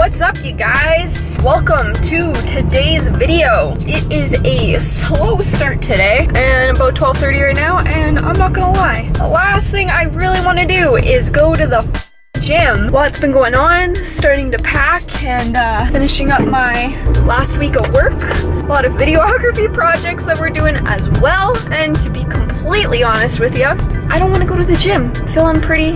What's up, you guys? Welcome to today's video. It is a slow start today and about 12:30 right now, and I'm not gonna lie, the last thing I really want to do is go to the gym. Lots been going on, starting to pack and finishing up my last week of work. A lot of videography projects that we're doing as well, and to be completely honest with you, I don't want to go to the gym. Feeling pretty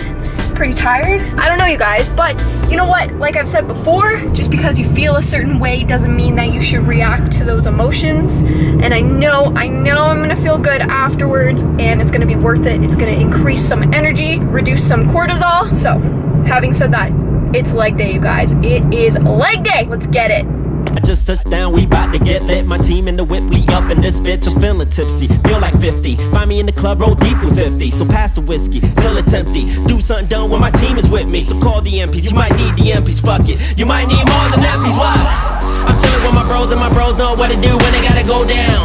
tired. I don't know, you guys, but you know what? Like I've said before, just because you feel a certain way doesn't mean that you should react to those emotions. And I know I'm gonna feel good afterwards, and it's gonna be worth it. It's gonna increase some energy, reduce some cortisol. So, having said that, it's leg day, you guys. It is leg day. Let's get it. I just touched down, we bout to get lit. My team in the whip, we up in this bitch. I'm feeling tipsy, feel like 50. Find me in the club, roll deep with 50. So pass the whiskey, till it's empty. Do something done when my team is with me. So call the MPs, you might need the MPs, fuck it. You might need more than MPs, what? I'm chilling with my bros, and my bros know what to do when they gotta go down.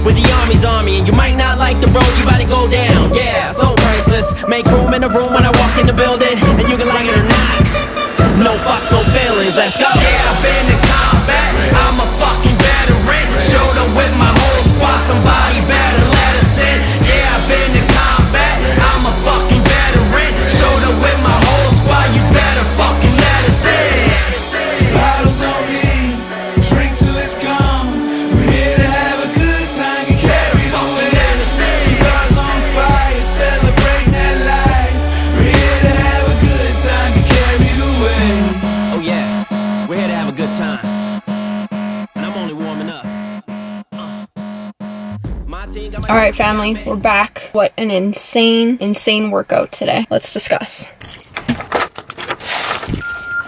With the army's army, and you might not like the road, you gotta go down. Yeah, so priceless. Make room in the room when I walk in the building, and you can like it or not. No fucks, no feelings, let's go. Yeah, I've been in combat, I'm a fucking veteran. Showed up with my whole squad, somebody better let us in. Yeah, I've been in combat, I'm a fucking veteran. Showed up with my whole squad, you better fucking let us in. Bottles on me, drink till it's gone. We're here to have a good time, get carried away. Cigars on fire, celebrating that life. We're here to have a good time, get carried away. Oh yeah, we're here to have a good time. And I'm only warming up. My team got my All right, family, we're back. What an insane workout today. Let's discuss.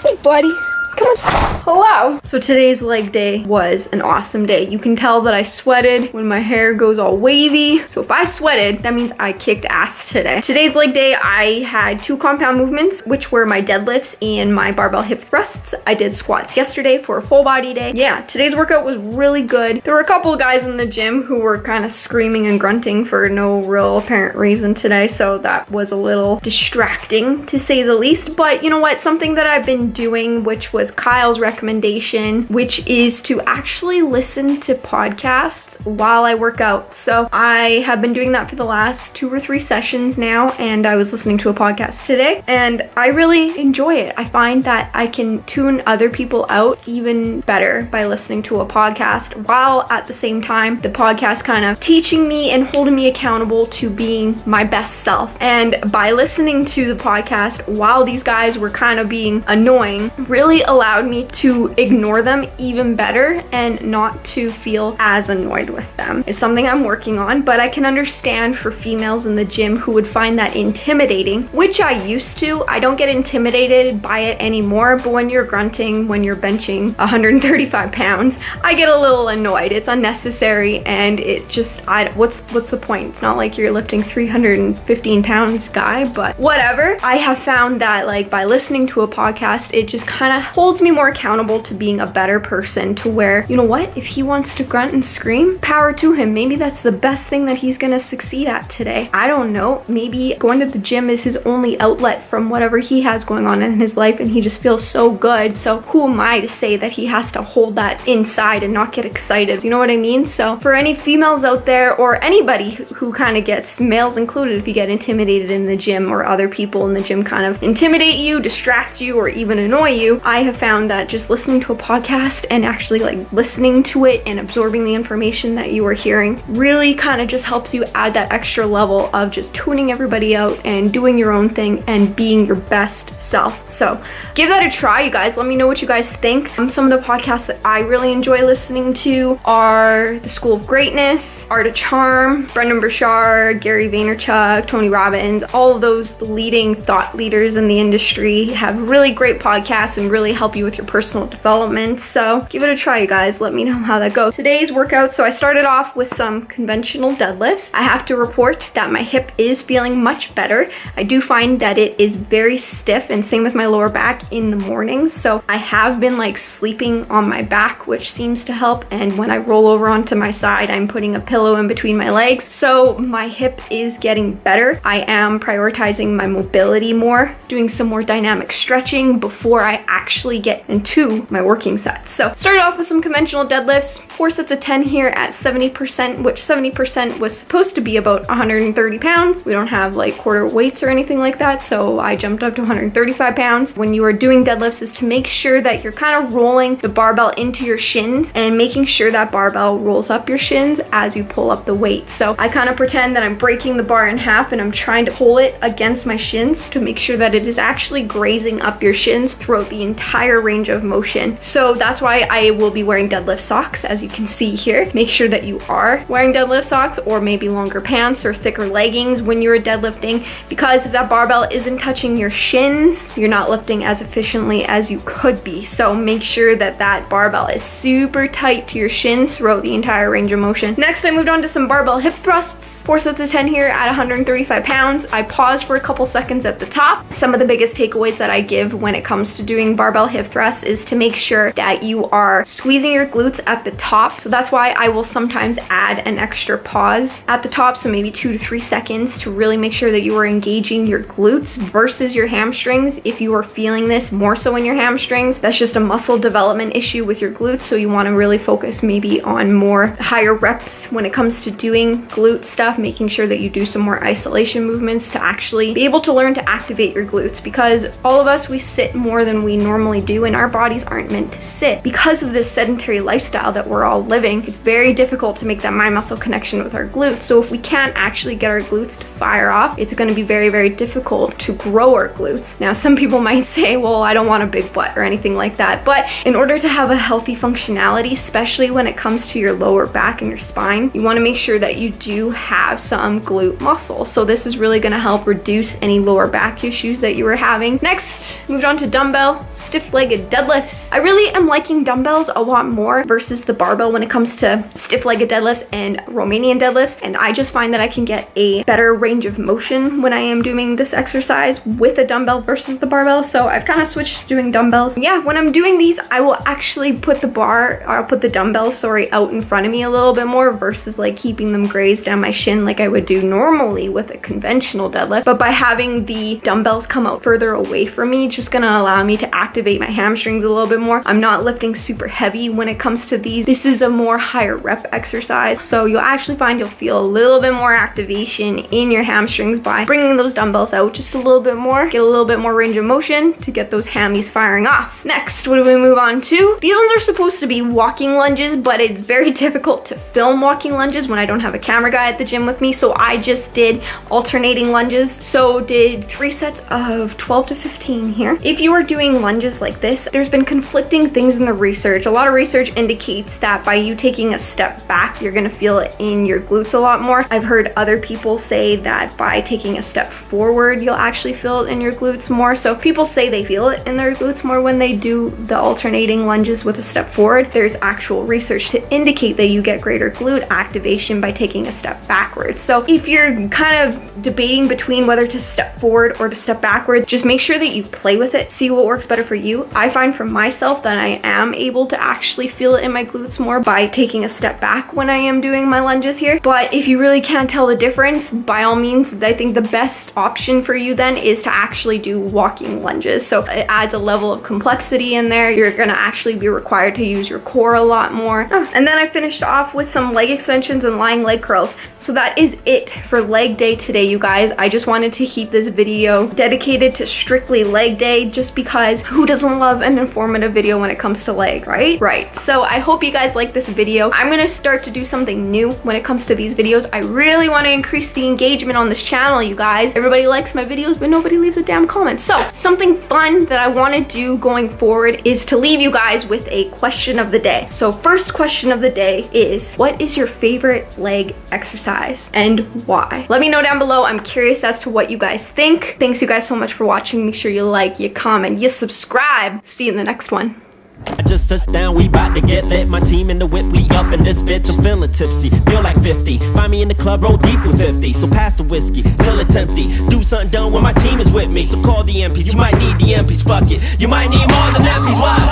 Hey, buddy. Come on. Hello. So today's leg day was an awesome day. You can tell that I sweated when my hair goes all wavy. So if I sweated, that means I kicked ass today. Today's leg day, I had 2 compound movements, which were my deadlifts and my barbell hip thrusts. I did squats yesterday for a full body day. Yeah, today's workout was really good. There were a couple of guys in the gym who were kind of screaming and grunting for no real apparent reason today. So that was a little distracting, to say the least. But you know what? Something that I've been doing, which was Kyle's recommendation, which is to actually listen to podcasts while I work out. So I have been doing that for the last 2 or 3 sessions now, and I was listening to a podcast today, and I really enjoy it. I find that I can tune other people out even better by listening to a podcast, while at the same time the podcast kind of teaching me and holding me accountable to being my best self. And by listening to the podcast while these guys were kind of being annoying, really allowed me to ignore them even better and not to feel as annoyed with them. It's something I'm working on, but I can understand for females in the gym who would find that intimidating, which I used to. I don't get intimidated by it anymore, but when you're grunting, when you're benching 135 pounds, I get a little annoyed. It's unnecessary, and it just, what's the point? It's not like you're lifting 315 pounds, guy, but whatever. I have found that, like, by listening to a podcast, it just kind of holds me more accountable to being a better person, to where, you know what, if he wants to grunt and scream, power to him. Maybe that's the best thing that he's gonna succeed at today. I don't know. Maybe going to the gym is his only outlet from whatever he has going on in his life, and he just feels so good. So who am I to say that he has to hold that inside and not get excited? You know what I mean? So for any females out there, or anybody who kind of gets, males included, if you get intimidated in the gym, or other people in the gym kind of intimidate you, distract you, or even annoy you, I have found that just listening to a podcast and actually like listening to it and absorbing the information that you are hearing really kind of just helps you add that extra level of just tuning everybody out and doing your own thing and being your best self. So give that a try, you guys. Let me know what you guys think. Some of the podcasts that I really enjoy listening to are The School of Greatness, Art of Charm, Brendan Burchard, Gary Vaynerchuk, Tony Robbins. All of those leading thought leaders in the industry have really great podcasts and really help you with your personal development. So give it a try, you guys. Let me know how that goes. Today's workout, so I started off with some conventional deadlifts. I have to report that my hip is feeling much better. I do find that it is very stiff, and same with my lower back in the mornings. So I have been like sleeping on my back, which seems to help. And when I roll over onto my side, I'm putting a pillow in between my legs. So my hip is getting better. I am prioritizing my mobility more, doing some more dynamic stretching before I actually actually get into my working sets. So started off with some conventional deadlifts, 4 sets of 10 here at 70%, which 70% was supposed to be about 130 pounds. We don't have like quarter weights or anything like that, so I jumped up to 135 pounds. When you are doing deadlifts is to make sure that you're kind of rolling the barbell into your shins and making sure that barbell rolls up your shins as you pull up the weight. So I kind of pretend that I'm breaking the bar in half and I'm trying to pull it against my shins to make sure that it is actually grazing up your shins throughout the entire range of motion. So that's why I will be wearing deadlift socks, as you can see here. Make sure that you are wearing deadlift socks or maybe longer pants or thicker leggings when you're deadlifting, because if that barbell isn't touching your shins, you're not lifting as efficiently as you could be. So make sure that that barbell is super tight to your shins throughout the entire range of motion. Next, I moved on to some barbell hip thrusts, 4 sets of 10 here at 135 pounds. I paused for a couple seconds at the top. Some of the biggest takeaways that I give when it comes to doing barbell hip thrusts is to make sure that you are squeezing your glutes at the top. So that's why I will sometimes add an extra pause at the top, so maybe 2 to 3 seconds, to really make sure that you are engaging your glutes versus your hamstrings. If you are feeling this more so in your hamstrings, that's just a muscle development issue with your glutes, so you want to really focus maybe on more higher reps when it comes to doing glute stuff, making sure that you do some more isolation movements to actually be able to learn to activate your glutes, because all of us, we sit more than we normally do and our bodies aren't meant to sit. Because of this sedentary lifestyle that we're all living, it's very difficult to make that mind muscle connection with our glutes. So if we can't actually get our glutes to fire off, it's going to be very, very difficult to grow our glutes. Now, some people might say, well, I don't want a big butt or anything like that, but in order to have a healthy functionality, especially when it comes to your lower back and your spine, you want to make sure that you do have some glute muscle. So this is really going to help reduce any lower back issues that you were having. Next, moved on to dumbbell stiff-legged deadlifts. I really am liking dumbbells a lot more versus the barbell when it comes to stiff-legged deadlifts and Romanian deadlifts, and I just find that I can get a better range of motion when I am doing this exercise with a dumbbell versus the barbell. So I've kind of switched to doing dumbbells. Yeah, when I'm doing these, I will actually put the dumbbells, out in front of me a little bit more versus like keeping them grazed down my shin like I would do normally with a conventional deadlift. But by having the dumbbells come out further away from me, it's just gonna allow me to activate my hamstrings a little bit more. I'm not lifting super heavy when it comes to these. This is a more higher rep exercise, so you'll actually find you'll feel a little bit more activation in your hamstrings by bringing those dumbbells out just a little bit more, get a little bit more range of motion to get those hammies firing off. Next, what do we move on to? These ones are supposed to be walking lunges, but it's very difficult to film walking lunges when I don't have a camera guy at the gym with me, so I just did alternating lunges. So did 3 sets of 12 to 15 here. If you are doing lunges like this, there's been conflicting things in the research. A lot of research indicates that by you taking a step back, you're gonna feel it in your glutes a lot more. I've heard other people say that by taking a step forward, you'll actually feel it in your glutes more. So people say they feel it in their glutes more when they do the alternating lunges with a step forward. There's actual research to indicate that you get greater glute activation by taking a step backwards. So if you're kind of debating between whether to step forward or to step backwards, just make sure that you play with it, see what works better for you. I find for myself that I am able to actually feel it in my glutes more by taking a step back when I am doing my lunges here. But if you really can't tell the difference, by all means, I think the best option for you then is to actually do walking lunges. So it adds a level of complexity in there. You're gonna actually be required to use your core a lot more. And then I finished off with some leg extensions and lying leg curls. So that is it for leg day today, you guys. I just wanted to keep this video dedicated to strictly leg day, just because who doesn't love an informative video when it comes to legs, right? Right. So I hope you guys like this video. I'm gonna start to do something new when it comes to these videos. I really want to increase the engagement on this channel, you guys. Everybody likes my videos, but nobody leaves a damn comment. So something fun that I want to do going forward is to leave you guys with a question of the day. So first question of the day is, what is your favorite leg exercise and why? Let me know down below. I'm curious as to what you guys think. Thanks you guys so much for watching. Make sure you like, you comment, you subscribe. See you in the next one. I just touched down, we bout to get lit. My team in the whip, we up in this bitch. I'm feeling tipsy, feel like 50. Find me in the club, roll deep with 50. So pass the whiskey, till it's empty. Do something done when my team is with me. So call the MPs, you might need the MPs, fuck it. You might need more than MPs, what?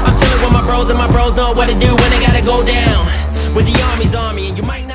I'm chilling with my bros, and my bros know what to do when they gotta go down. When the army's on me, and you might